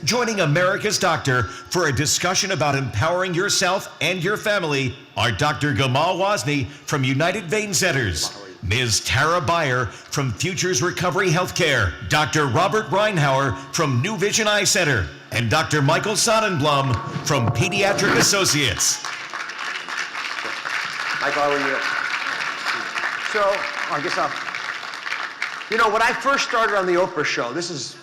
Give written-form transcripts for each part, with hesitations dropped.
Joining America's Doctor for a discussion about empowering yourself and your family are Dr. Gamal Wasni from United Vein Centers, Ms. Tara Beyer from Futures Recovery Healthcare, Dr. Robert Reinhauer from New Vision Eye Center, and Dr. Michael Sonnenblum from Pediatric Associates. Michael, how are you? So, I guess you know, when I first started on the Oprah show, this is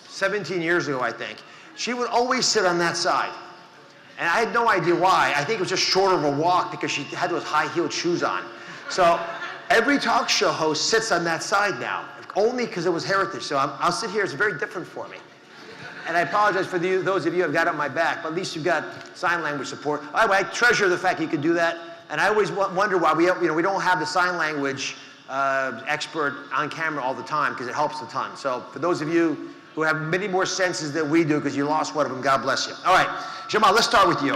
17 years ago, I think, she would always sit on that side. And I had no idea why. I think it was just short of a walk because she had those high-heeled shoes on. So every talk show host sits on that side now, only because it was heritage. So I'll sit here. It's very different for me. And I apologize for those of you who have got it on my back, but at least you've got sign language support. I treasure the fact you can do that. And I always wonder why we don't have the sign language expert on camera all the time, because it helps a ton. So for those of you who have many more senses than we do because you lost one of them, God bless you. All right, Jamal, let's start with you.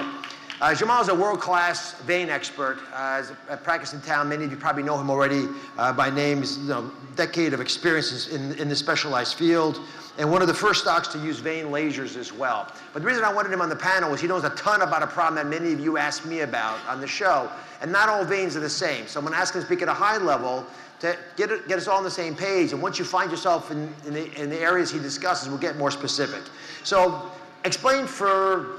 Jamal is a world-class vein expert. Has a practice in town. Many of you probably know him already by name. He's a decade of experience in this specialized field, and one of the first docs to use vein lasers as well. But the reason I wanted him on the panel is he knows a ton about a problem that many of you asked me about on the show, and not all veins are the same. So I'm going to ask him to speak at a high level to get us all on the same page, and once you find yourself in the areas he discusses, we'll get more specific. So explain for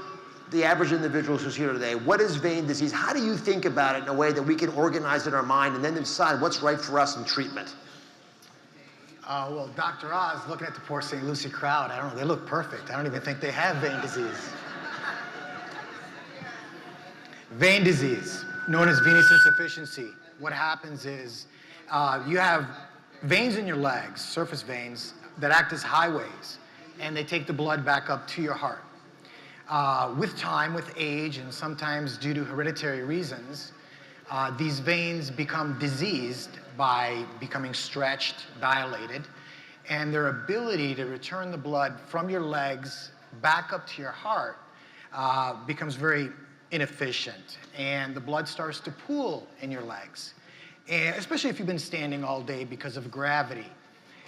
the average individual who's here today, what is vein disease? How do you think about it in a way that we can organize it in our mind and then decide what's right for us in treatment? Well, Dr. Oz, looking at the Port St. Lucie crowd, I don't know, they look perfect. I don't even think they have vein disease. Vein disease, known as venous insufficiency. What happens is you have veins in your legs, surface veins, that act as highways, and they take the blood back up to your heart. With time, with age, and sometimes due to hereditary reasons, these veins become diseased by becoming stretched, dilated, and their ability to return the blood from your legs back up to your heart becomes very inefficient, and the blood starts to pool in your legs, and especially if you've been standing all day because of gravity.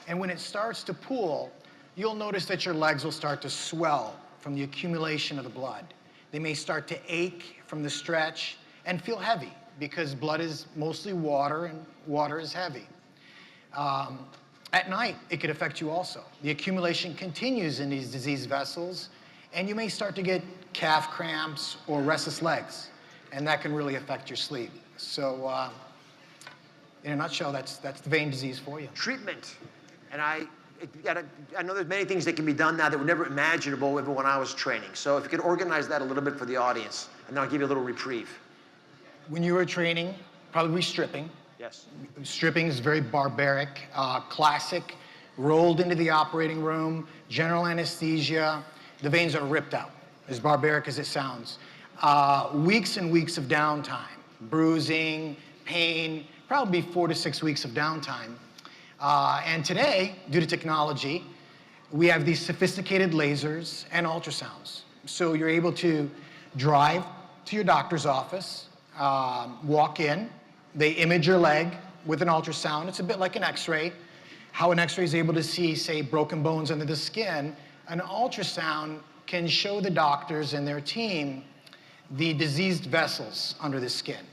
And when it starts to pool, you'll notice that your legs will start to swell from the accumulation of the blood. They may start to ache from the stretch and feel heavy because blood is mostly water and water is heavy. At night, it could affect you also. The accumulation continues in these diseased vessels, and you may start to get calf cramps or restless legs, and that can really affect your sleep. So in a nutshell, that's the vein disease for you. Treatment, and I know there's many things that can be done now that were never imaginable even when I was training. So if you could organize that a little bit for the audience, and then I'll give you a little reprieve. When you were training, probably stripping. Yes. Stripping is very barbaric, classic, rolled into the operating room, general anesthesia, the veins are ripped out, as barbaric as it sounds. Weeks and weeks of downtime, bruising, pain, probably 4 to 6 weeks of downtime. And today, due to technology, we have these sophisticated lasers and ultrasounds. So you're able to drive to your doctor's office, walk in, they image your leg with an ultrasound. It's a bit like an x-ray. How an x-ray is able to see, say, broken bones under the skin, an ultrasound can show the doctors and their team the diseased vessels under the skin.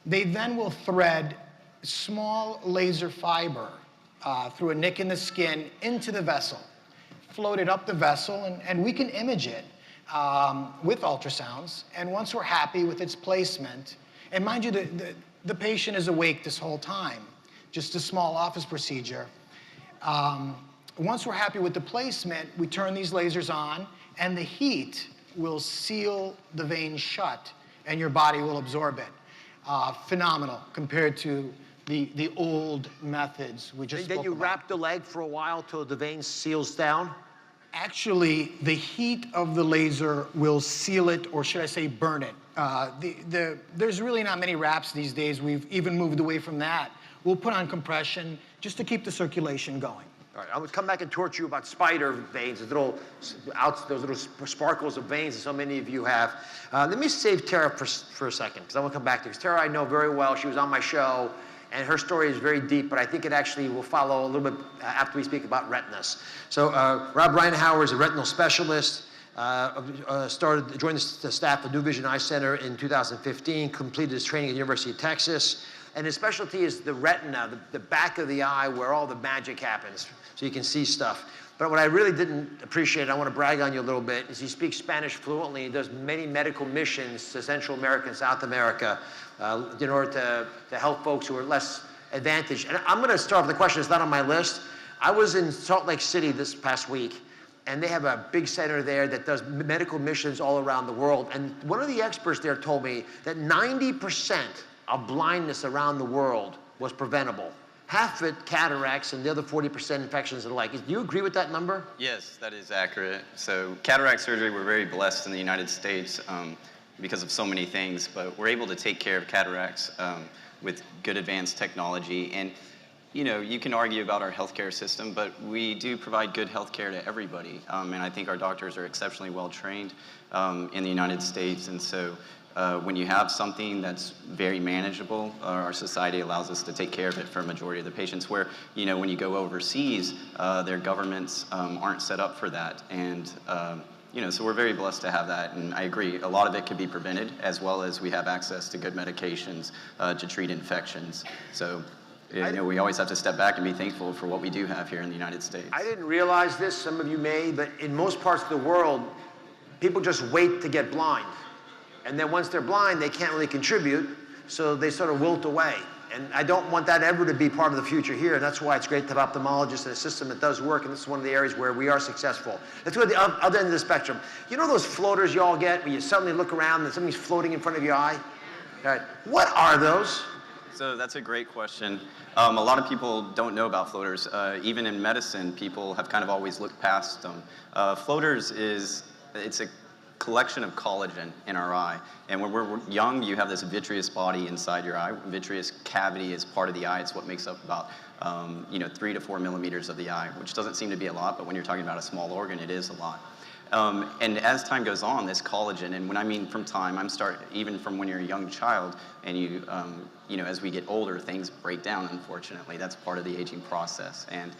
They then will thread small laser fiber through a nick in the skin into the vessel, float it up the vessel, and we can image it with ultrasounds. And once we're happy with its placement, and mind you, the patient is awake this whole time, just a small office procedure. Once we're happy with the placement, we turn these lasers on, and the heat will seal the vein shut, and your body will absorb it. Phenomenal compared to the old methods we just spoke about. Then you wrap the leg for a while till the vein seals down? Actually, the heat of the laser will seal it, or should I say burn it. There's really not many wraps these days. We've even moved away from that. We'll put on compression just to keep the circulation going. All right, I would come back and torture you about spider veins, those little sparkles of veins that so many of you have. Let me save Tara for a second, because I want to come back to this. Tara I know very well. She was on my show, And her story is very deep, but I think it actually will follow a little bit after we speak about retinas. So Rob Reinhauer is a retinal specialist. Joined the staff of New Vision Eye Center in 2015, completed his training at the University of Texas. And his specialty is the retina, the back of the eye where all the magic happens, so you can see stuff. But what I really didn't appreciate, I want to brag on you a little bit, is he speaks Spanish fluently. He does many medical missions to Central America and South America in order to help folks who are less advantaged. And I'm going to start with a question that's not on my list. I was in Salt Lake City this past week, and they have a big center there that does medical missions all around the world. And one of the experts there told me that 90% of blindness around the world was preventable. Half of it cataracts and the other 40% infections and the like. Do you agree with that number? Yes, that is accurate. So cataract surgery, we're very blessed in the United States because of so many things, but we're able to take care of cataracts with good advanced technology. And you know, you can argue about our healthcare system, but we do provide good healthcare to everybody. And I think our doctors are exceptionally well trained in the United States. And so when you have something that's very manageable, our society allows us to take care of it for a majority of the patients, where, you know, when you go overseas, their governments aren't set up for that. And you know, so we're very blessed to have that, and I agree, a lot of it can be prevented, as well as we have access to good medications to treat infections. So, you know, we always have to step back and be thankful for what we do have here in the United States. I didn't realize this, some of you may, but in most parts of the world, people just wait to get blind. And then once they're blind, they can't really contribute, so they sort of wilt away. And I don't want that ever to be part of the future here, and that's why it's great to have ophthalmologists and a system that does work, and this is one of the areas where we are successful. Let's go to the other end of the spectrum. You know those floaters you all get, where you suddenly look around and something's floating in front of your eye? All right. What are those? So that's a great question. A lot of people don't know about floaters. Even in medicine, people have kind of always looked past them. Floaters it's a collection of collagen in our eye. And when we're young, you have this vitreous body inside your eye. Vitreous cavity is part of the eye. It's what makes up about 3 to 4 millimeters of the eye, which doesn't seem to be a lot, but when you're talking about a small organ, it is a lot. And as time goes on, this collagen, and when I mean from time, even from when you're a young child, and as we get older, things break down, unfortunately. That's part of the aging process. And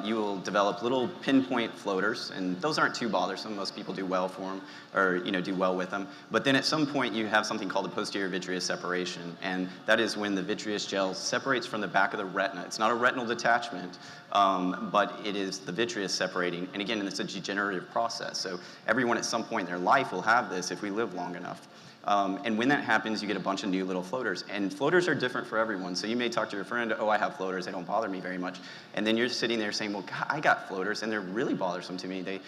you will develop little pinpoint floaters, and those aren't too bothersome. Most people do well for them, or do well with them. But then at some point, you have something called a posterior vitreous separation, and that is when the vitreous gel separates from the back of the retina. It's not a retinal detachment, but it is the vitreous separating. And again, it's a degenerative process. So everyone at some point in their life will have this if we live long enough. And when that happens, you get a bunch of new little floaters. And floaters are different for everyone. So you may talk to your friend, oh, I have floaters, they don't bother me very much. And then you're sitting there saying, well, God, I got floaters, and they're really bothersome to me. They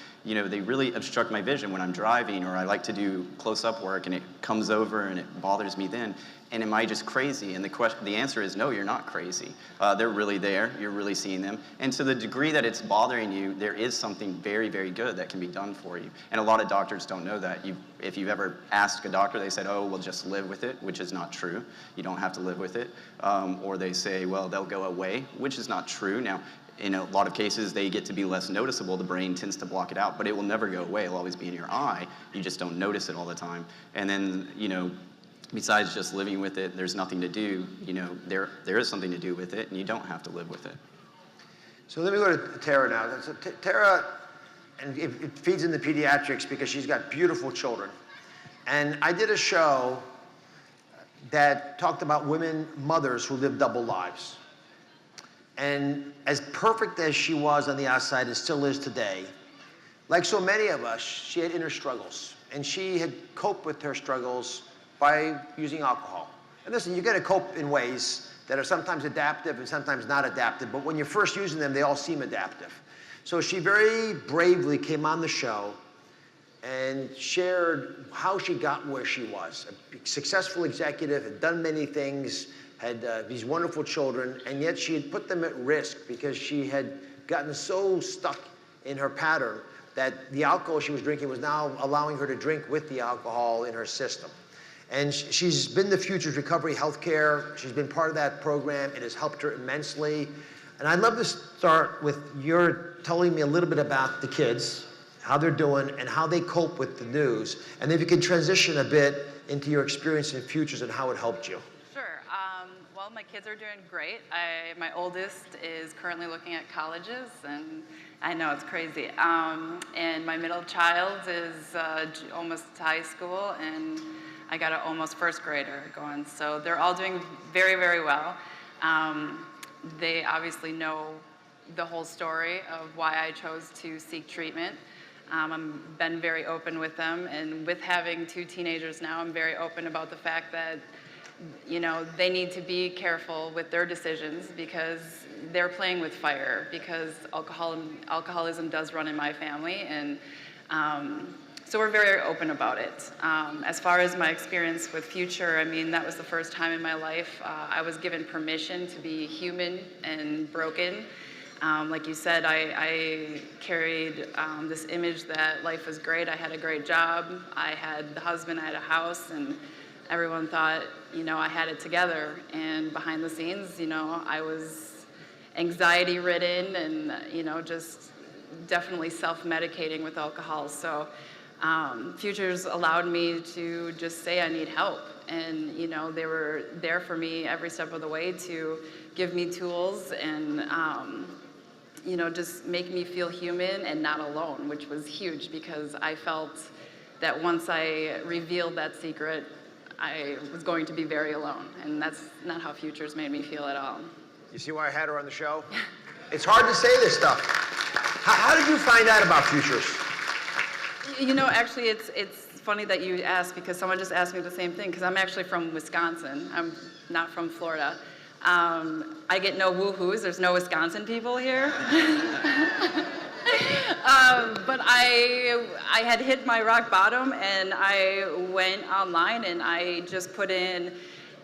really obstruct my vision when I'm driving, or I like to do close-up work, and it comes over, and it bothers me then. And am I just crazy? And the answer is no, you're not crazy. They're really there. You're really seeing them. And to the degree that it's bothering you, there is something very, very good that can be done for you. And a lot of doctors don't know that. If you've ever asked a doctor, they said, oh, well, just live with it, which is not true. You don't have to live with it. Or they say, well, they'll go away, which is not true. Now, in a lot of cases, they get to be less noticeable. The brain tends to block it out, but it will never go away. It'll always be in your eye. You just don't notice it all the time. And then, besides just living with it, there's nothing to do. There is something to do with it, and you don't have to live with it. So let me go to Tara now. So Tara, and it feeds into pediatrics because she's got beautiful children. And I did a show that talked about mothers who live double lives. And as perfect as she was on the outside and still is today, like so many of us, she had inner struggles. And she had coped with her struggles by using alcohol. And listen, you got to cope in ways that are sometimes adaptive and sometimes not adaptive, but when you're first using them, they all seem adaptive. So she very bravely came on the show and shared how she got where she was. A successful executive, had done many things, had these wonderful children, and yet she had put them at risk because she had gotten so stuck in her pattern that the alcohol she was drinking was now allowing her to drink with the alcohol in her system. And she's been the Futures Recovery Healthcare. She's been part of that program. It has helped her immensely. And I'd love to start with your telling me a little bit about the kids, how they're doing, and how they cope with the news. And if you can transition a bit into your experience in Futures and how it helped you. Sure. Well, my kids are doing great. My oldest is currently looking at colleges, and I know it's crazy. And my middle child is almost high school, and I got an almost first grader going. So they're all doing very, very well. They obviously know the whole story of why I chose to seek treatment. I've been very open with them, and with having 2 teenagers now, I'm very open about the fact that, you know, they need to be careful with their decisions because they're playing with fire, because alcoholism does run in my family, and so we're very open about it. As far as my experience with Future, I mean, that was the first time in my life I was given permission to be human and broken. Like you said, I carried this image that life was great. I had a great job. I had the husband, I had a house, and everyone thought, you know, I had it together. And behind the scenes, you know, I was anxiety ridden and, you know, just definitely self-medicating with alcohol. So Futures allowed me to just say I need help. And, you know, they were there for me every step of the way to give me tools and, you know, just make me feel human and not alone, which was huge because I felt that once I revealed that secret, I was going to be very alone. And that's not how Futures made me feel at all. You see why I had her on the show? It's hard to say this stuff. How did you find out about Futures? You know, actually, it's funny that you asked because someone just asked me the same thing because I'm actually from Wisconsin. I'm not from Florida. I get no woohoos. There's no Wisconsin people here. But I had hit my rock bottom, and I went online and I just put in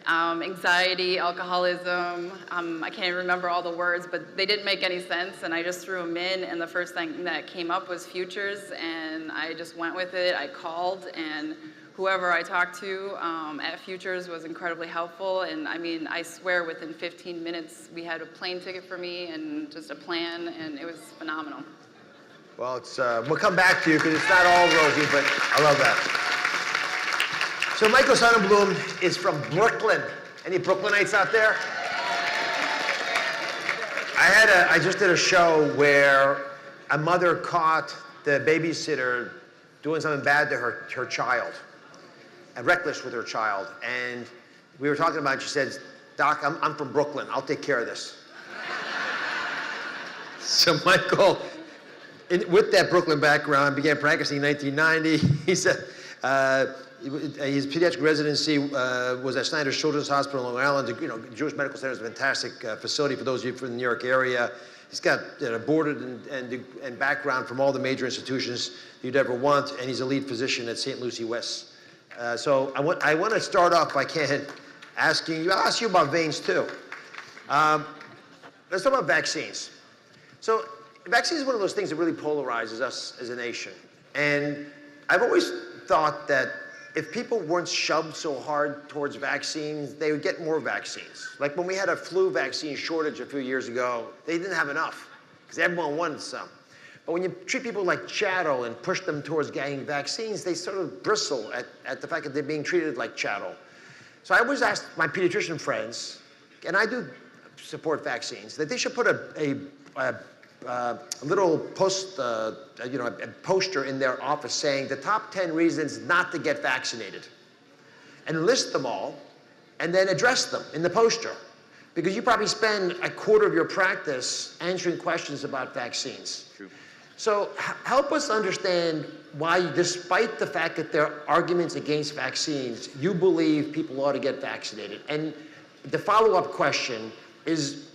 anxiety, alcoholism. I can't even remember all the words, but they didn't make any sense, and I just threw them in, and the first thing that came up was Futures, and I just went with it. I called, and whoever I talked to at Futures was incredibly helpful, and I mean, I swear within 15 minutes we had a plane ticket for me and just a plan, and it was phenomenal. Well, it's we'll come back to you because it's not all rosy, but I love that. So Michael Sonnenblum is from Brooklyn. Any Brooklynites out there? I just did a show where a mother caught the babysitter doing something bad to her child, and reckless with her child. And we were talking about it. She said, "Doc, I'm from Brooklyn. I'll take care of this." So Michael, with that Brooklyn background, began practicing in 1990. He said his pediatric residency was at Snyder's Children's Hospital in Long Island. You know, Jewish Medical Center is a fantastic facility for those of you from the New York area. He's got boarded and background from all the major institutions you'd ever want, and he's a lead physician at St. Lucie West. So I want to start off, if I can, asking you. I'll ask you about veins too. Let's talk about vaccines. So vaccines is one of those things that really polarizes us as a nation. And I've always thought that if people weren't shoved so hard towards vaccines, they would get more vaccines. Like when we had a flu vaccine shortage a few years ago, they didn't have enough because everyone wanted some. But when you treat people like chattel and push them towards getting vaccines, they sort of bristle at the fact that they're being treated like chattel. So I always ask my pediatrician friends, and I do support vaccines, that they should put a little a poster in their office saying the top 10 reasons not to get vaccinated, and list them all, and then address them in the poster, because you probably spend a quarter of your practice answering questions about vaccines. True. So help us understand why, despite the fact that there are arguments against vaccines, you believe people ought to get vaccinated. And the follow-up question is,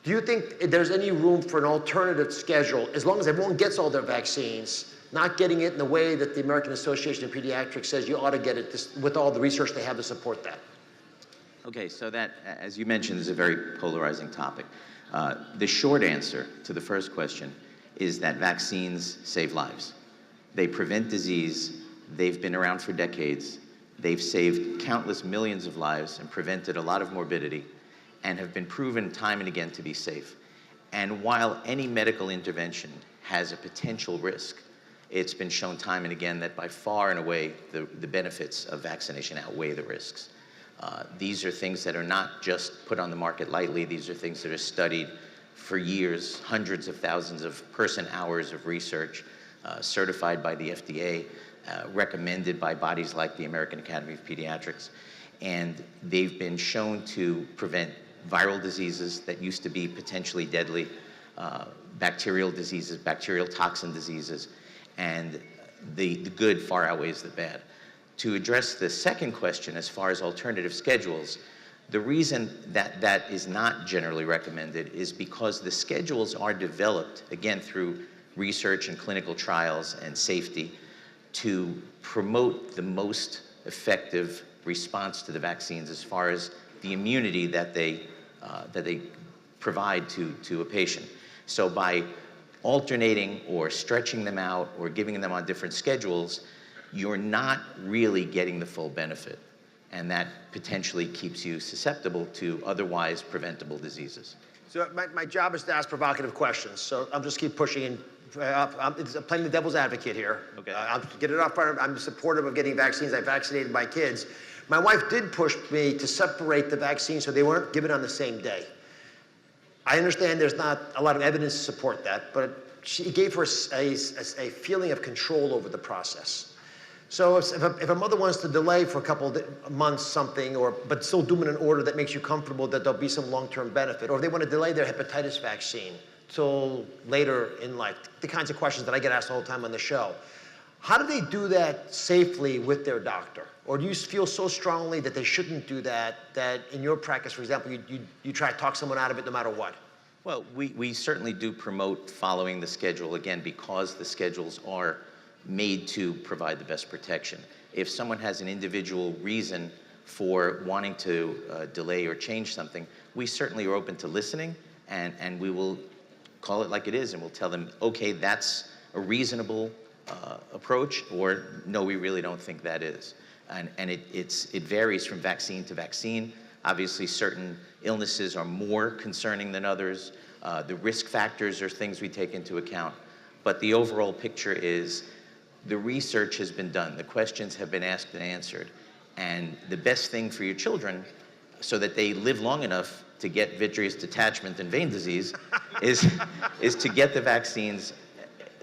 do you think there's any room for an alternative schedule, as long as everyone gets all their vaccines, not getting it in the way that the American Association of Pediatrics says you ought to get it, with all the research they have to support that? Okay, so that, as you mentioned, is a very polarizing topic. The short answer to the first question is that vaccines save lives. They prevent disease. They've been around for decades. They've saved countless millions of lives and prevented a lot of morbidity, and have been proven time and again to be safe. And while any medical intervention has a potential risk, it's been shown time and again that by far and away the benefits of vaccination outweigh the risks. These are things that are not just put on the market lightly. These are things that are studied for years, hundreds of thousands of person-hours of research, certified by the FDA, recommended by bodies like the American Academy of Pediatrics. And they've been shown to prevent viral diseases that used to be potentially deadly, bacterial diseases, bacterial toxin diseases, and the good far outweighs the bad. To address the second question, as far as alternative schedules, the reason that that is not generally recommended is because the schedules are developed, again, through research and clinical trials and safety, to promote the most effective response to the vaccines as far as the immunity that they provide to a patient. So by alternating or stretching them out or giving them on different schedules, you're not really getting the full benefit. And that potentially keeps you susceptible to otherwise preventable diseases. So my job is to ask provocative questions. So I'll just keep pushing and I'm playing the devil's advocate here. Okay. I'll get it up front. I'm supportive of getting vaccines. I vaccinated my kids. My wife did push me to separate the vaccines so they weren't given on the same day. I understand there's not a lot of evidence to support that, but she gave her a feeling of control over the process. So if a mother wants to delay for a couple of months something, but still do it in an order that makes you comfortable that there'll be some long-term benefit, or if they want to delay their hepatitis vaccine till later in life, the kinds of questions that I get asked all the time on the show. How do they do that safely with their doctor? Or do you feel so strongly that they shouldn't do that, that in your practice, for example, you try to talk someone out of it no matter what? Well, we certainly do promote following the schedule, again, because the schedules are made to provide the best protection. If someone has an individual reason for wanting to delay or change something, we certainly are open to listening, and we will call it like it is, and we'll tell them, okay, that's a reasonable approach, or no, we really don't think that is. And it varies from vaccine to vaccine. Obviously, certain illnesses are more concerning than others. The risk factors are things we take into account. But the overall picture is the research has been done. The questions have been asked and answered. And the best thing for your children, so that they live long enough to get vitreous detachment and vein disease, is to get the vaccines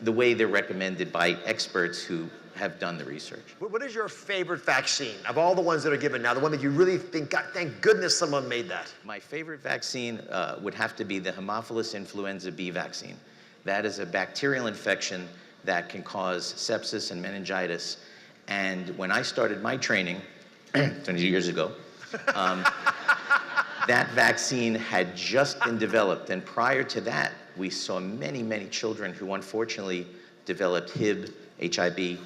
the way they're recommended by experts who have done the research. What is your favorite vaccine of all the ones that are given now? The one that you really think, God, thank goodness someone made that. My favorite vaccine would have to be the Haemophilus influenza B vaccine. That is a bacterial infection that can cause sepsis and meningitis. And when I started my training 20 years ago, that vaccine had just been developed. And prior to that, we saw many, many children who unfortunately developed HIV,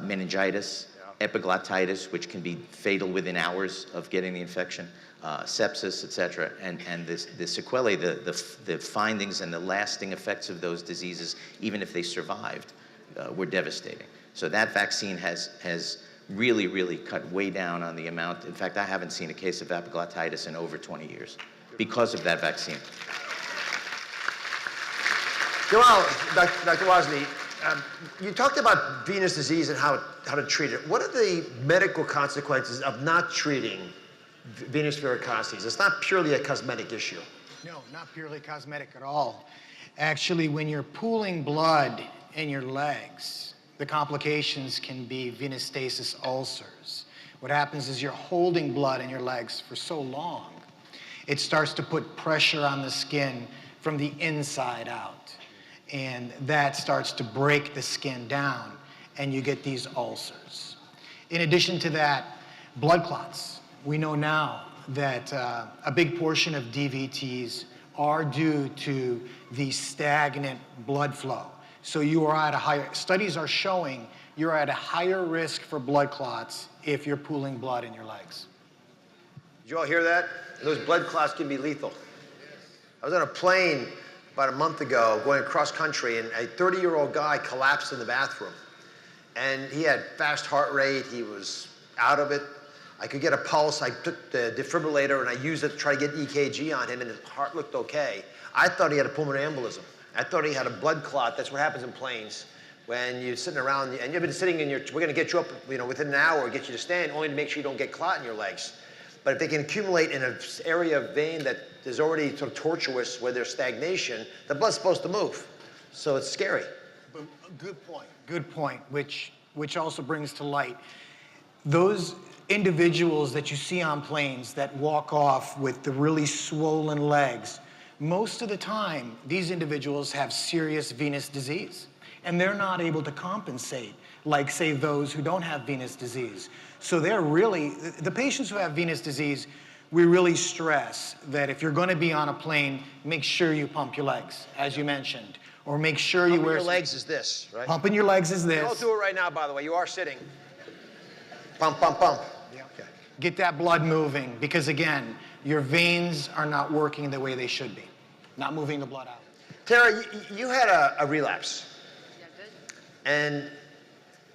meningitis, epiglottitis, which can be fatal within hours of getting the infection, sepsis, et cetera. And the sequelae, the findings and the lasting effects of those diseases, even if they survived, were devastating. So that vaccine has really, really cut way down on the amount. In fact, I haven't seen a case of epiglottitis in over 20 years because of that vaccine. Well, Dr. Wozni, you talked about venous disease and how to treat it. What are the medical consequences of not treating venous varicosities? It's not purely a cosmetic issue. No, not purely cosmetic at all. Actually, when you're pooling blood in your legs, the complications can be venous stasis ulcers. What happens is you're holding blood in your legs for so long, it starts to put pressure on the skin from the inside out. And that starts to break the skin down, and you get these ulcers. In addition to that, blood clots. We know now that a big portion of DVTs are due to the stagnant blood flow. So you are at a higher, studies are showing you're at a higher risk for blood clots if you're pooling blood in your legs. Did you all hear that? Those blood clots can be lethal. I was on a plane about a month ago going across country, and a 30-year-old guy collapsed in the bathroom. And he had fast heart rate, he was out of it. I could get a pulse, I took the defibrillator and I used it to try to get EKG on him, and his heart looked okay. I thought he had a pulmonary embolism. I thought he had a blood clot. That's what happens in planes. When you're sitting around, and you've been sitting in your, we're gonna get you up, within an hour, get you to stand, only to make sure you don't get clot in your legs. But if they can accumulate in an area of vein that is already sort of tortuous where there's stagnation, the blood's supposed to move. So it's scary. But good point, which also brings to light those individuals that you see on planes that walk off with the really swollen legs. Most of the time, these individuals have serious venous disease, and they're not able to compensate like, say, those who don't have venous disease. So they're really, the patients who have venous disease, we really stress that if you're going to be on a plane, make sure you pump your legs, as you mentioned, or make sure you wear... Pumping your legs is this, right? Pumping your legs is this. Don't do it right now, by the way. You are sitting. Pump, pump, pump. Yeah. Okay. Get that blood moving, because again, your veins are not working the way they should be, not moving the blood out. Tara, you had a relapse. Yeah, good. And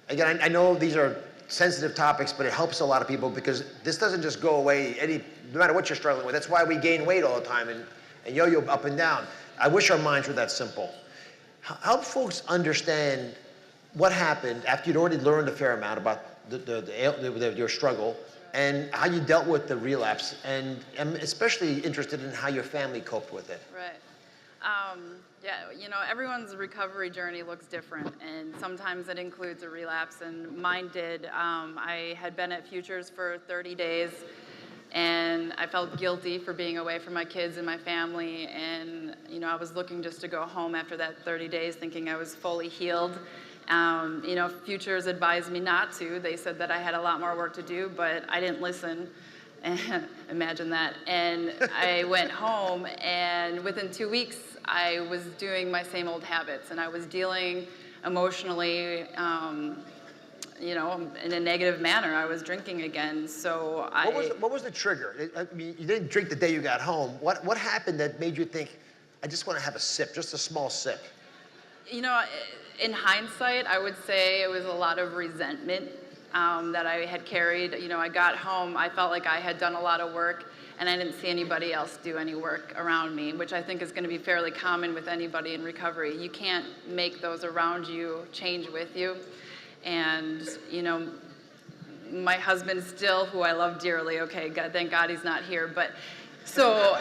again, I know these are sensitive topics, but it helps a lot of people because this doesn't just go away no matter what you're struggling with. That's why we gain weight all the time and yo-yo up and down. I wish our minds were that simple. Help folks understand what happened after you'd already learned a fair amount about your struggle and how you dealt with the relapse. And I'm especially interested in how your family coped with it. Right. Yeah, everyone's recovery journey looks different, and sometimes it includes a relapse, and mine did. I had been at Futures for 30 days, and I felt guilty for being away from my kids and my family, and, I was looking just to go home after that 30 days, thinking I was fully healed. Futures advised me not to. They said that I had a lot more work to do, but I didn't listen. Imagine that. And I went home, and within 2 weeks, I was doing my same old habits, and I was dealing emotionally, in a negative manner. I was drinking again, so What was the trigger? I mean, you didn't drink the day you got home. What happened that made you think, I just want to have a sip, just a small sip? In hindsight, I would say it was a lot of resentment that I had carried. I got home, I felt like I had done a lot of work, and I didn't see anybody else do any work around me, which I think is going to be fairly common with anybody in recovery. You can't make those around you change with you. And, my husband still, who I love dearly, okay, God, thank God he's not here, but so,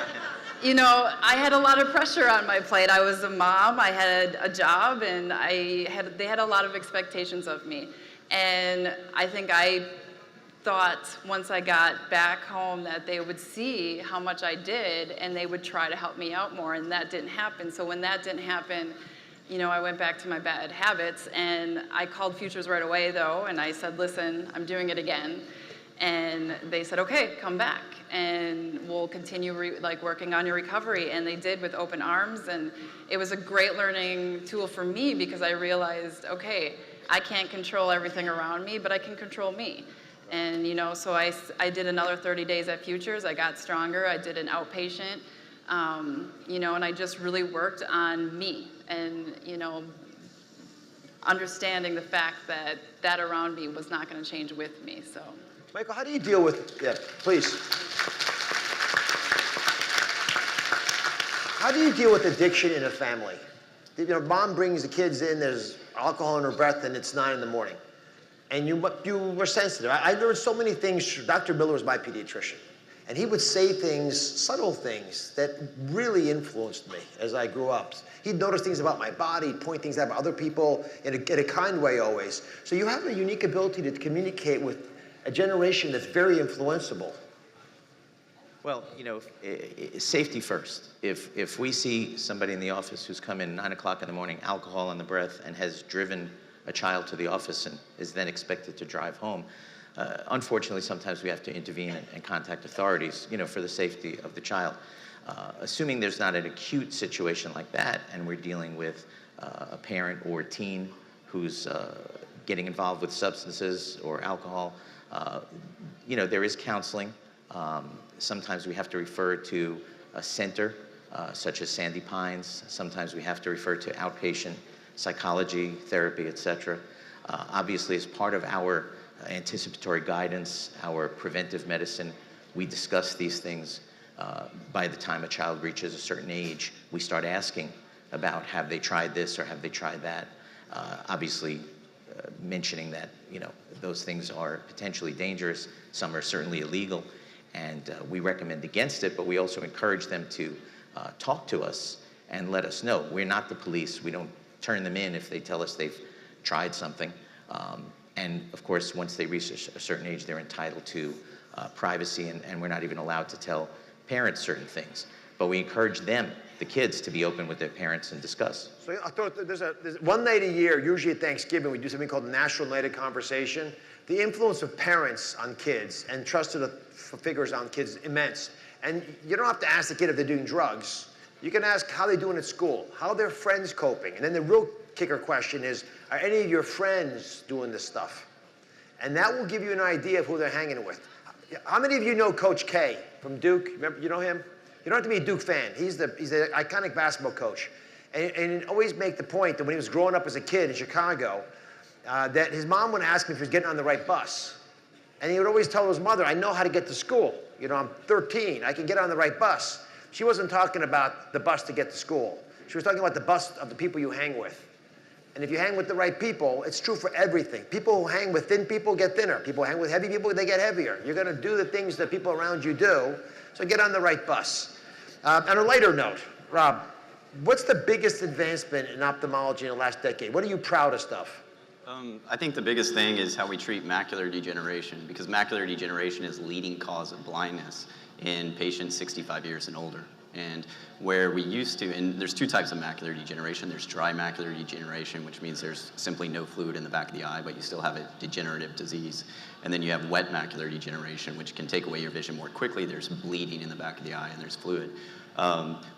I had a lot of pressure on my plate. I was a mom, I had a job, and they had a lot of expectations of me. And I think I thought once I got back home that they would see how much I did and they would try to help me out more, and that didn't happen. So when that didn't happen, I went back to my bad habits, and I called Futures right away though, and I said, listen, I'm doing it again. And they said, okay, come back and we'll continue working on your recovery. And they did with open arms, and it was a great learning tool for me because I realized, okay, I can't control everything around me, but I can control me. And, so I did another 30 days at Futures. I got stronger. I did an outpatient, and I just really worked on me and, understanding the fact that around me was not going to change with me, so. Michael, how do you deal with, yeah, please. How do you deal with addiction in a family? Mom brings the kids in, there's alcohol in her breath, and it's 9 in the morning. And you were sensitive. I learned so many things. Dr. Miller was my pediatrician. And he would say things, subtle things, that really influenced me as I grew up. He'd notice things about my body, point things out about other people in a kind way always. So you have a unique ability to communicate with a generation that's very influenceable. Well, safety first. If we see somebody in the office who's come in 9 o'clock in the morning, alcohol on the breath, and has driven a child to the office and is then expected to drive home, unfortunately, sometimes we have to intervene and contact authorities, for the safety of the child. Assuming there's not an acute situation like that, and we're dealing with a parent or a teen who's getting involved with substances or alcohol, there is counseling. Sometimes we have to refer to a center, such as Sandy Pines. Sometimes we have to refer to outpatient psychology, therapy, etc. Obviously, as part of our anticipatory guidance, our preventive medicine, we discuss these things. By the time a child reaches a certain age, we start asking about, have they tried this or have they tried that? Obviously, mentioning that those things are potentially dangerous. Some are certainly illegal, And we recommend against it, but we also encourage them to talk to us and let us know. We're not the police. We don't turn them in if they tell us they've tried something. And of course, once they reach a certain age, they're entitled to privacy, and we're not even allowed to tell parents certain things. But we encourage them, the kids, to be open with their parents and discuss. So I thought there's one night a year, usually at Thanksgiving, we do something called the National Night of Conversation. The influence of parents on kids and trusted figures on kids is immense. And you don't have to ask the kid if they're doing drugs. You can ask how they're doing at school, how their friends coping. And then the real kicker question is, are any of your friends doing this stuff? And that will give you an idea of who they're hanging with. How many of you know Coach K from Duke? Remember, you know him? You don't have to be a Duke fan. He's the iconic basketball coach. And always make the point that when he was growing up as a kid in Chicago, that his mom would ask him if he was getting on the right bus. And he would always tell his mother, I know how to get to school. You know, I'm 13, I can get on the right bus. She wasn't talking about the bus to get to school. She was talking about the bus of the people you hang with. And if you hang with the right people, it's true for everything. People who hang with thin people get thinner. People who hang with heavy people, they get heavier. You're gonna do the things that people around you do, so get on the right bus. On a lighter note, Rob, what's the biggest advancement in ophthalmology in the last decade? What are you proudest of? I think the biggest thing is how we treat macular degeneration, because macular degeneration is leading cause of blindness in patients 65 years and older. And where we used to, and there's two types of macular degeneration. There's dry macular degeneration, which means there's simply no fluid in the back of the eye, but you still have a degenerative disease. And then you have wet macular degeneration, which can take away your vision more quickly. There's bleeding in the back of the eye and there's fluid.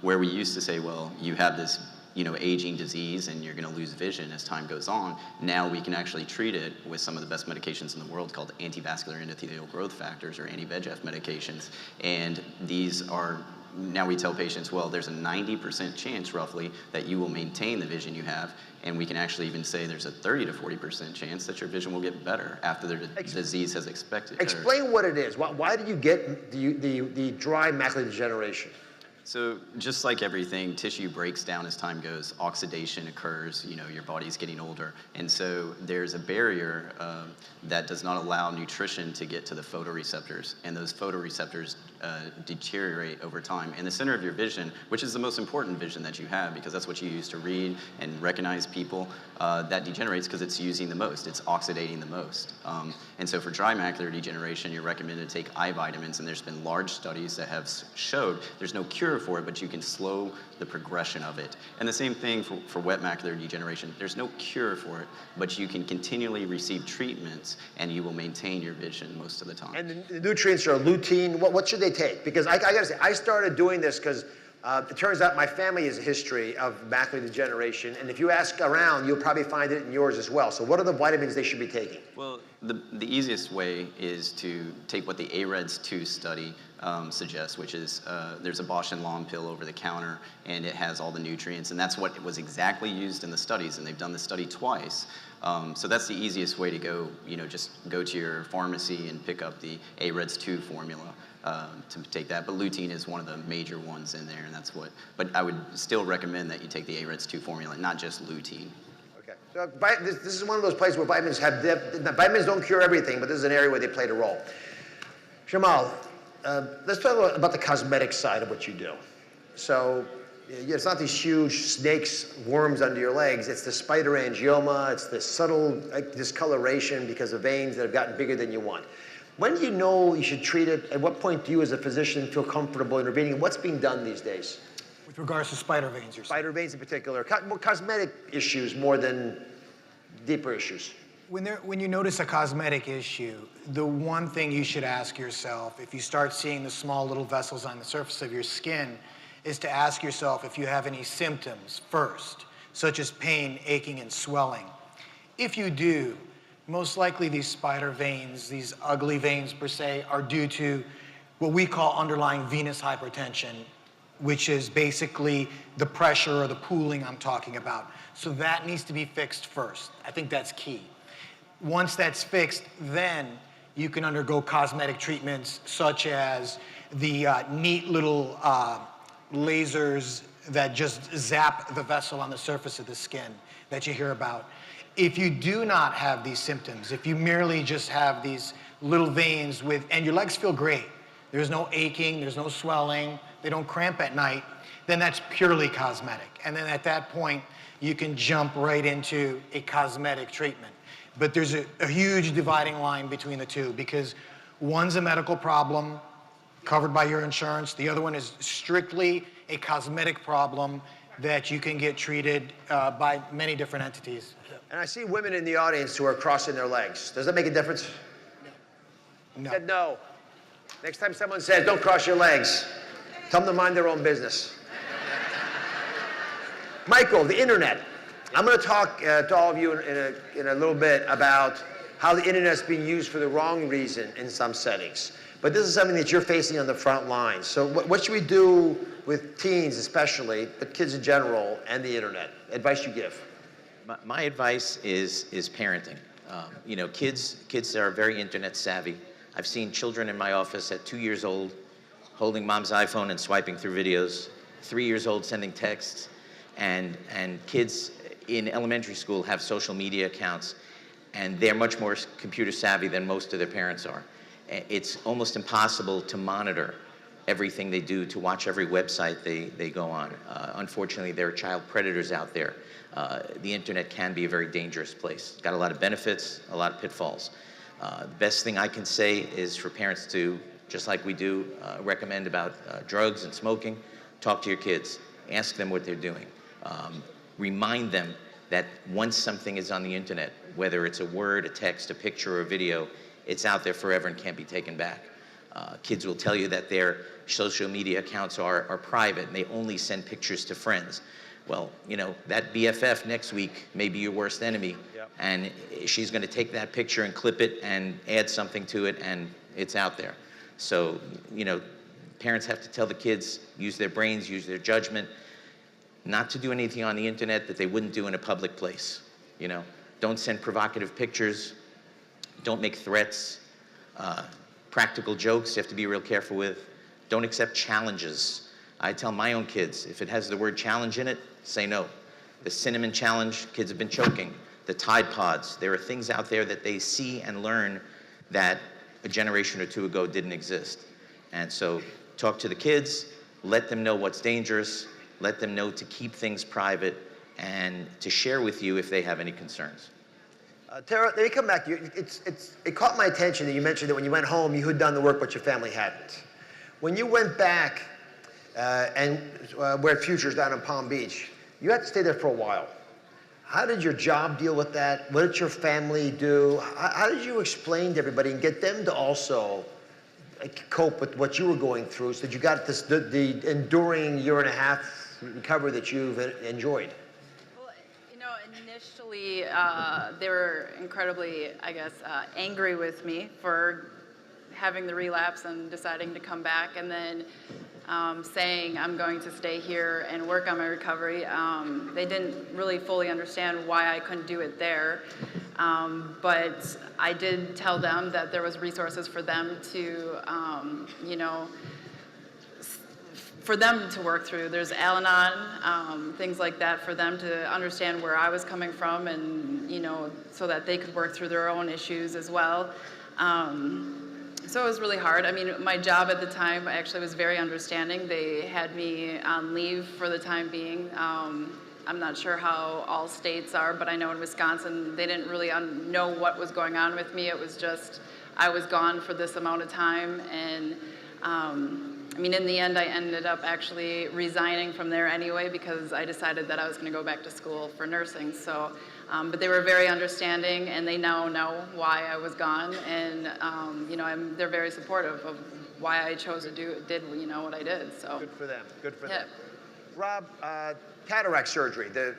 Where we used to say, well, you have this aging disease and you're going to lose vision as time goes on. Now we can actually treat it with some of the best medications in the world called antivascular endothelial growth factors, or anti-VEGF medications. And these are, now we tell patients, well, there's a 90% chance roughly that you will maintain the vision you have. And we can actually even say there's a 30 to 40% chance that your vision will get better after the disease has expected. Explain what it is. Why did you get the dry macular degeneration? So just like everything, tissue breaks down as time goes, oxidation occurs, your body's getting older. And so there's a barrier that does not allow nutrition to get to the photoreceptors. And those photoreceptors deteriorate over time. In the center of your vision, which is the most important vision that you have, because that's what you use to read and recognize people, that degenerates because it's using the most, it's oxidating the most. And so for dry macular degeneration, you're recommended to take eye vitamins, and there's been large studies that have showed there's no cure for it, but you can slow the progression of it. And the same thing for wet macular degeneration. There's no cure for it, but you can continually receive treatments and you will maintain your vision most of the time. And the nutrients are lutein. What should they take? Because I gotta say, I started doing this because it turns out my family has a history of macular degeneration, and if you ask around, you'll probably find it in yours as well. So what are the vitamins they should be taking? Well, the easiest way is to take what the AREDS2 study suggests, which is there's a Bausch and Lomb pill over the counter, and it has all the nutrients, and that's what was exactly used in the studies, and they've done the study twice. So that's the easiest way to go, just go to your pharmacy and pick up the AREDS2 formula to take that. But lutein is one of the major ones in there, and that's what, but I would still recommend that you take the AREDS2 formula, not just lutein. Okay, so this is one of those places where vitamins vitamins don't cure everything, but this is an area where they played a role. Jamal, let's talk about the cosmetic side of what you do. So it's not these huge snakes, worms under your legs. It's the spider angioma. It's the subtle discoloration because of veins that have gotten bigger than you want. When do you know you should treat it? At what point do you as a physician feel comfortable intervening? What's being done these days? With regards to spider veins, you're saying? Spider veins in particular. More cosmetic issues more than deeper issues. When you notice a cosmetic issue, the one thing you should ask yourself, if you start seeing the small little vessels on the surface of your skin, is to ask yourself if you have any symptoms first, such as pain, aching, and swelling. If you do, most likely these spider veins, these ugly veins per se, are due to what we call underlying venous hypertension, which is basically the pressure or the pooling I'm talking about. So that needs to be fixed first. I think that's key. Once that's fixed, then you can undergo cosmetic treatments such as the neat little lasers that just zap the vessel on the surface of the skin that you hear about. If you do not have these symptoms, if you merely just have these little veins and your legs feel great, there's no aching, there's no swelling, they don't cramp at night, then that's purely cosmetic. And then at that point, you can jump right into a cosmetic treatment. But there's a huge dividing line between the two, because one's a medical problem covered by your insurance. The other one is strictly a cosmetic problem that you can get treated by many different entities. And I see women in the audience who are crossing their legs. Does that make a difference? No. Said no. Next time someone says, don't cross your legs, tell them to mind their own business. Michael, the internet. I'm going to talk to all of you in a little bit about how the internet's being used for the wrong reason in some settings. But this is something that you're facing on the front lines. So what should we do with teens especially, but kids in general, and the internet? Advice you give? My advice is parenting. You know, kids are very internet savvy. I've seen children in my office at 2 years old holding mom's iPhone and swiping through videos, 3 years old sending texts, and kids in elementary school have social media accounts, and they're much more computer savvy than most of their parents are. It's almost impossible to monitor everything they do, to watch every website they go on. Unfortunately, there are child predators out there. The internet can be a very dangerous place. It's got a lot of benefits, a lot of pitfalls. The best thing I can say is for parents to, just like we do, recommend about drugs and smoking, talk to your kids, ask them what they're doing. Remind them that once something is on the internet, whether it's a word, a text, a picture, or a video, it's out there forever and can't be taken back. Kids will tell you that their social media accounts are private and they only send pictures to friends. Well, you know, that BFF next week may be your worst enemy, and she's going to take that picture and clip it and add something to it, and it's out there. So, you know, parents have to tell the kids, use their brains, use their judgment, not to do anything on the internet that they wouldn't do in a public place. You know, don't send provocative pictures, don't make threats, practical jokes you have to be real careful with. Don't accept challenges. I tell my own kids, if it has the word challenge in it, say no. The cinnamon challenge, kids have been choking. The Tide Pods, there are things out there that they see and learn that a generation or two ago didn't exist. And so talk to the kids, let them know what's dangerous, let them know to keep things private, and to share with you if they have any concerns. Tara, let me come back to you. It caught my attention that you mentioned that when you went home, you had done the work, but your family hadn't. When you went back where Future's down in Palm Beach, you had to stay there for a while. How did your job deal with that? What did your family do? How did you explain to everybody and get them to also cope with what you were going through so that you got this, the enduring year and a half recovery that you've enjoyed? Well, you know, initially they were incredibly, I guess, angry with me for having the relapse and deciding to come back, and then saying I'm going to stay here and work on my recovery. They didn't really fully understand why I couldn't do it there. But I did tell them that there was resources for them to, you know, for them to work through. There's Al-Anon, things like that, for them to understand where I was coming from, and, you know, so that they could work through their own issues as well. So it was really hard. I mean, my job at the time actually was very understanding. They had me on leave for the time being. I'm not sure how all states are, but I know in Wisconsin, they didn't really know what was going on with me. It was just, I was gone for this amount of time. And I mean, in the end, I ended up actually resigning from there anyway, because I decided that I was going to go back to school for nursing. So, but they were very understanding, and they now know why I was gone. And you know, they're very supportive of why I chose to did you know what I did. So good for them. Good for yeah. them. Rob, cataract surgery, the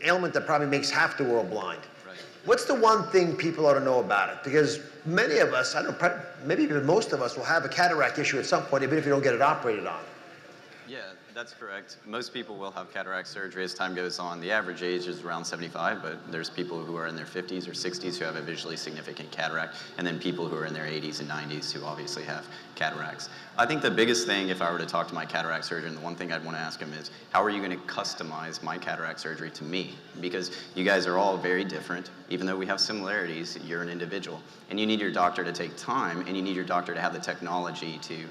ailment that probably makes half the world blind. Right. What's the one thing people ought to know about it? Because many of us, I don't know, maybe even most of us will have a cataract issue at some point, even if you don't get it operated on. Yeah, That's correct. Most people will have cataract surgery as time goes on. The average age is around 75, but there's people who are in their 50s or 60s who have a visually significant cataract, and then people who are in their 80s and 90s who obviously have cataracts. I think the biggest thing, if I were to talk to my cataract surgeon, the one thing I'd want to ask him is, how are you going to customize my cataract surgery to me? Because you guys are all very different. Even though we have similarities, you're an individual. And you need your doctor to take time, and you need your doctor to have the technology to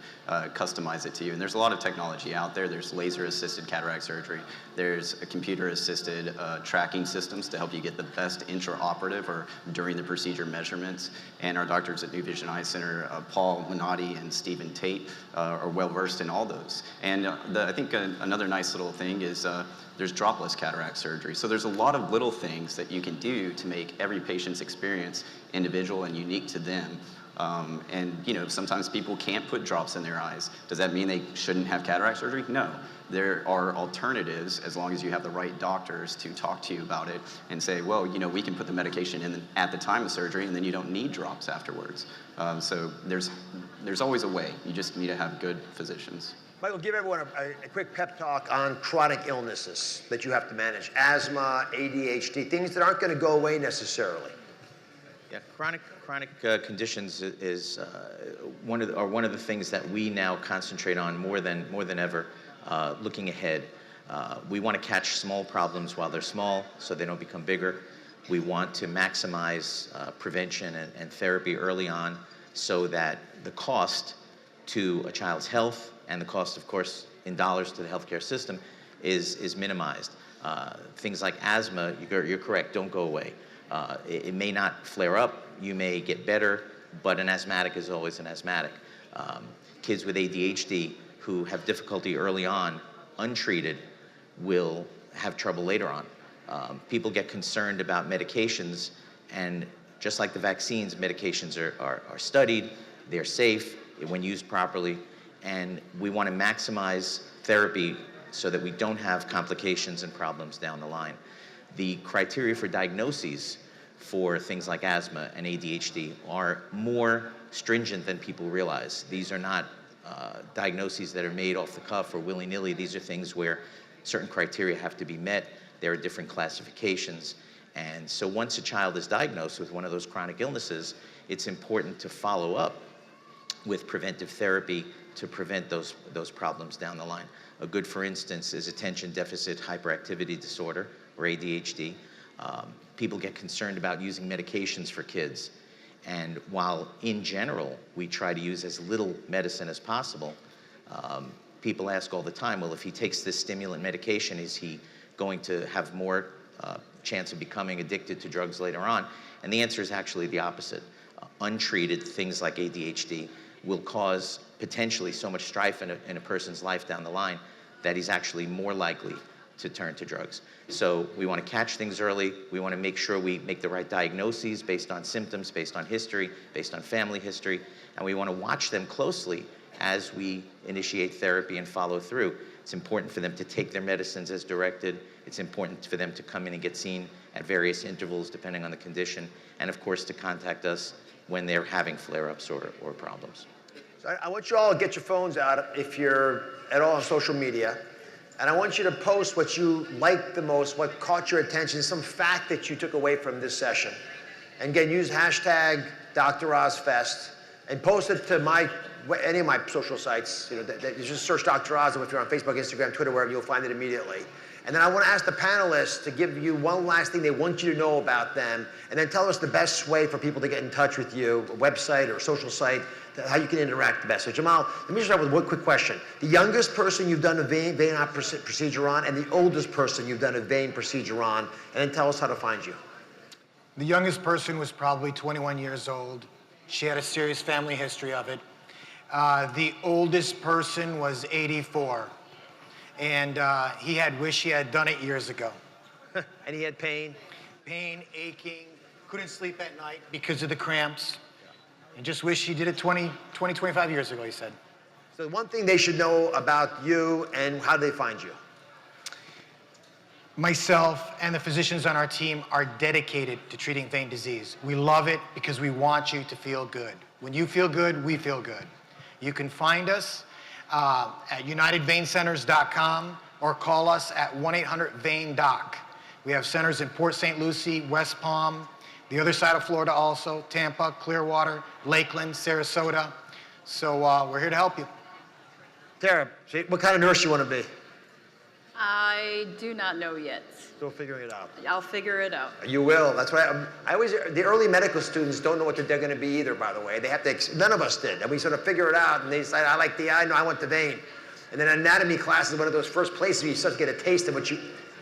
customize it to you. And there's a lot of technology out there. There's laser-assisted cataract surgery. There's computer-assisted tracking systems to help you get the best intraoperative or during the procedure measurements. And our doctors at New Vision Eye Center, Paul Minotti and Stephen Tate, are well-versed in all those. And I think another nice little thing is there's dropless cataract surgery. So there's a lot of little things that you can do to make every patient's experience individual and unique to them. And you know, sometimes people can't put drops in their eyes. Does that mean they shouldn't have cataract surgery? No. There are alternatives as long as you have the right doctors to talk to you about it and say, well, you know, we can put the medication in at the time of surgery and then you don't need drops afterwards. So there's always a way. You just need to have good physicians. Michael, give everyone a quick pep talk on chronic illnesses that you have to manage. Asthma, ADHD, things that aren't going to go away necessarily. Yeah, chronic conditions is one of the things that we now concentrate on more than ever. Looking ahead, we want to catch small problems while they're small, so they don't become bigger. We want to maximize prevention and therapy early on, so that the cost to a child's health and the cost, of course, in dollars to the healthcare system is minimized. Things like asthma, you're correct, don't go away. It may not flare up, you may get better, but an asthmatic is always an asthmatic. Kids with ADHD who have difficulty early on, untreated, will have trouble later on. People get concerned about medications, and just like the vaccines, medications are studied, they're safe when used properly, and we want to maximize therapy so that we don't have complications and problems down the line. The criteria for diagnoses for things like asthma and ADHD are more stringent than people realize. These are not diagnoses that are made off the cuff or willy-nilly. These are things where certain criteria have to be met. There are different classifications. And so once a child is diagnosed with one of those chronic illnesses, it's important to follow up with preventive therapy to prevent those problems down the line. A good, for instance, is attention deficit hyperactivity disorder, or ADHD. People get concerned about using medications for kids. And while in general, we try to use as little medicine as possible, people ask all the time, well, if he takes this stimulant medication, is he going to have more chance of becoming addicted to drugs later on? And the answer is actually the opposite. Untreated things like ADHD will cause potentially so much strife in a person's life down the line that he's actually more likely to turn to drugs. So we want to catch things early. We want to make sure we make the right diagnoses based on symptoms, based on history, based on family history, and we want to watch them closely as we initiate therapy and follow through. It's important for them to take their medicines as directed. It's important for them to come in and get seen at various intervals depending on the condition, and of course to contact us when they're having flare-ups or problems. So I want you all to get your phones out if you're at all on social media, and I want you to post what you liked the most, what caught your attention, some fact that you took away from this session. And again, use hashtag Dr. Oz Fest and post it to any of my social sites. You just search Dr. Oz, and if you're on Facebook, Instagram, Twitter, wherever, you'll find it immediately. And then I want to ask the panelists to give you one last thing they want you to know about them, and then tell us the best way for people to get in touch with you, a website or a social site, how you can interact the best. So Jamal, let me start with one quick question. The youngest person you've done a vein procedure on, and the oldest person you've done a vein procedure on, and then tell us how to find you. The youngest person was probably 21 years old. She had a serious family history of it. The oldest person was 84. And he had wished he had done it years ago. And he had pain? Pain, aching, couldn't sleep at night because of the cramps. And just wish he did it 25 years ago, he said. So one thing they should know about you, and how do they find you? Myself and the physicians on our team are dedicated to treating vein disease. We love it because we want you to feel good. When you feel good, we feel good. You can find us at unitedveincenters.com or call us at 1-800-VEIN-DOC. We have centers in Port St. Lucie, West Palm, the other side of Florida also, Tampa, Clearwater, Lakeland, Sarasota. So we're here to help you. Tara, what kind of nurse you want to be? I do not know yet. Still figuring it out. I'll figure it out. You will. That's why I always, the early medical students don't know what they're going to be either, by the way. They have to, none of us did. And we sort of figure it out, and they decide, I like the eye, no, I want the vein. And then anatomy class is one of those first places where you start to get a taste of what you,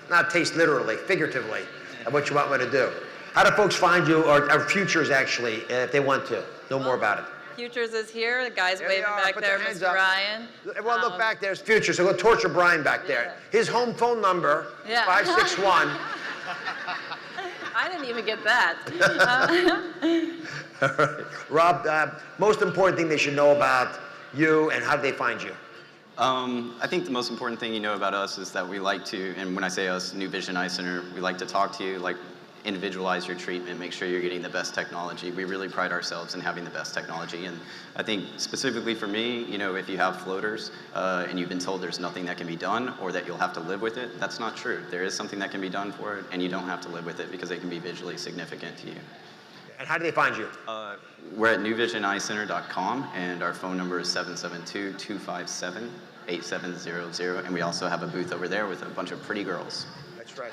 not taste literally, figuratively, of what you want me to do. How do folks find you, or Futures actually, if they want to know more about it? Futures is here. The guy's There they waving are. back Put there, their hands Mr. up. Ryan. Well, look back, there's Futures, so go torture Brian back there. Yeah. His home phone number, Yeah. 561. I didn't even get that. All right. Rob, most important thing they should know about you, and how do they find you? I think the most important thing you know about us is that we like to, and when I say us, New Vision Eye Center, we like to talk to you, like individualize your treatment, make sure you're getting the best technology. We really pride ourselves in having the best technology. And I think specifically for me, you know, if you have floaters and you've been told there's nothing that can be done or that you'll have to live with it, that's not true. There is something that can be done for it, and you don't have to live with it because it can be visually significant to you. And how do they find you? We're at newvisioneyecenter.com, and our phone number is 772-257-8700, and we also have a booth over there with a bunch of pretty girls. That's right.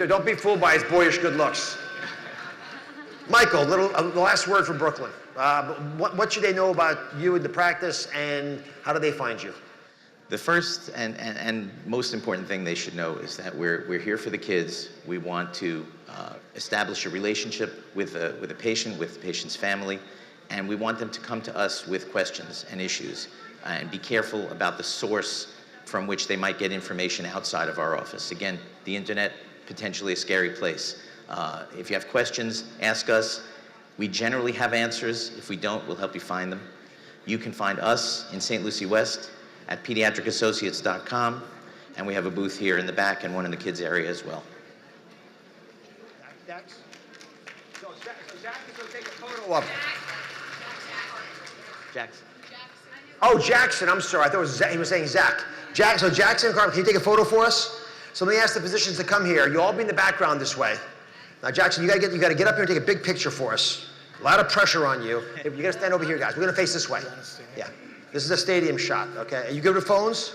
Don't be fooled by his boyish good looks. Michael, the last word from Brooklyn. What should they know about you and the practice, and how do they find you? The first and most important thing they should know is that we're here for the kids. We want to establish a relationship with a patient, with the patient's family, and we want them to come to us with questions and issues, and be careful about the source from which they might get information outside of our office. Again, the internet, potentially a scary place. If you have questions, ask us. We generally have answers. If we don't, we'll help you find them. You can find us in St. Lucie West at pediatricassociates.com, and we have a booth here in the back and one in the kids area as well. So Zach is going to take a photo of. Jackson. Oh, Jackson. I'm sorry. I thought it was Zach. He was saying Zach. So Jackson, can you take a photo for us? So let me ask the physicians to come here. You all be in the background this way. Now, Jackson, you got to get up here and take a big picture for us. A lot of pressure on you. You got to stand over here, guys. We're going to face this way. Yeah. This is a stadium shot. Okay. Are you good with phones?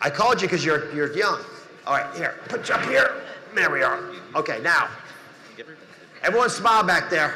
I called you because you're young. All right. Here. Put you up here. There we are. Okay. Now, everyone smile back there.